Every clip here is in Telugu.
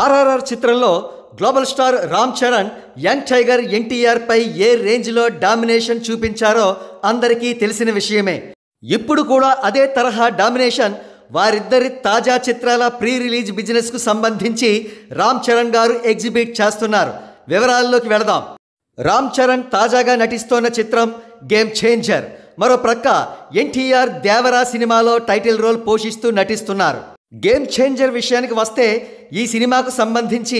ఆర్ఆర్ఆర్ చిత్రంలో global star Ram Charan young tiger NTR పై ఏ రేంజ్లో డామినేషన్ చూపించారో అందరికీ తెలిసిన విషయమే. ఇప్పుడు కూడా అదే తరహా డామినేషన్ వారిద్దరి తాజా చిత్రాల ప్రీ రిలీజ్ బిజినెస్కు సంబంధించి రామ్ చరణ్ గారు ఎగ్జిబిట్ చేస్తున్నారు. వివరాల్లోకి వెళదాం. రామ్ చరణ్ తాజాగా నటిస్తోన్న చిత్రం గేమ్ చేంజర్. మరో ప్రక్క ఎన్టీఆర్ దేవరా సినిమాలో టైటిల్ రోల్ పోషిస్తూ నటిస్తున్నారు. గేమ్ చేంజర్ విషయానికి వస్తే ఈ సినిమాకు సంబంధించి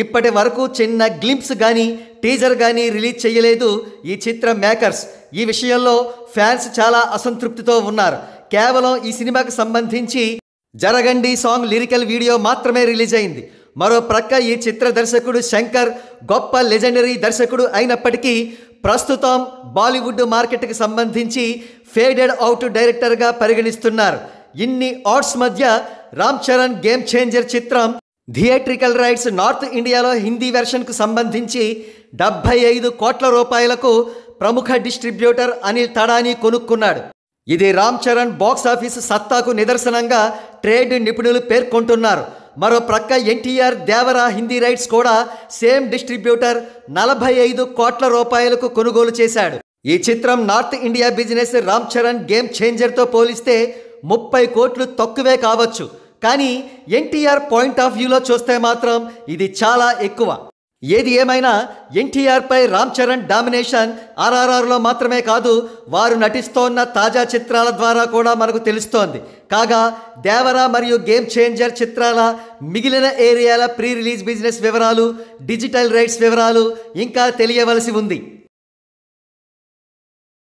ఇప్పటి వరకు చిన్న గ్లింప్స్ కానీ టీజర్ కానీ రిలీజ్ చేయలేదు ఈ చిత్ర మేకర్స్. ఈ విషయంలో ఫ్యాన్స్ చాలా అసంతృప్తితో ఉన్నారు. కేవలం ఈ సినిమాకు సంబంధించి జరగండి సాంగ్ లిరికల్ వీడియో మాత్రమే రిలీజ్ అయింది. మరో ప్రక్క ఈ చిత్ర దర్శకుడు శంకర్ గొప్ప లెజెండరీ దర్శకుడు అయినప్పటికీ ప్రస్తుతం బాలీవుడ్ మార్కెట్కి సంబంధించి ఫేడెడ్ అవుట్ డైరెక్టర్గా పరిగణిస్తున్నారు. ఇన్ని ఆడ్స్ మధ్య రామ్ చరణ్ గేమ్ చేంజర్ చిత్రం థియేట్రికల్ రైట్స్ నార్త్ ఇండియాలో హిందీ వెర్షన్కు సంబంధించి 75 కోట్ల రూపాయలకు ప్రముఖ డిస్ట్రిబ్యూటర్ అనిల్ తడానీ కొనుక్కున్నాడు. ఇది రామ్ చరణ్ బాక్స్ ఆఫీస్ సత్తాకు నిదర్శనంగా ట్రేడ్ నిపుణులు పేర్కొంటున్నారు. మరో ప్రక్క ఎన్టీఆర్ దేవరా హిందీ రైట్స్ కూడా సేమ్ డిస్ట్రిబ్యూటర్ 45 కోట్ల రూపాయలకు కొనుగోలు చేశాడు. ఈ చిత్రం north India business Ram Charan game చేంజర్తో పోలిస్తే 30 కోట్లు తక్కువే కావచ్చు. కానీ ఎన్టీఆర్ పాయింట్ ఆఫ్ వ్యూలో చూస్తే మాత్రం ఇది చాలా ఎక్కువ. ఏది ఏమైనా ఎన్టీఆర్ పై రామ్ చరణ్ డామినేషన్ ఆర్ఆర్ఆర్లో మాత్రమే కాదు, వారు నటిస్తోన్న తాజా చిత్రాల ద్వారా కూడా మనకు తెలుస్తోంది. కాగా దేవరా మరియు గేమ్ చేంజర్ చిత్రాల మిగిలిన ఏరియాల ప్రీ రిలీజ్ బిజినెస్ వివరాలు, డిజిటల్ రైట్స్ వివరాలు ఇంకా తెలియవలసి ఉంది.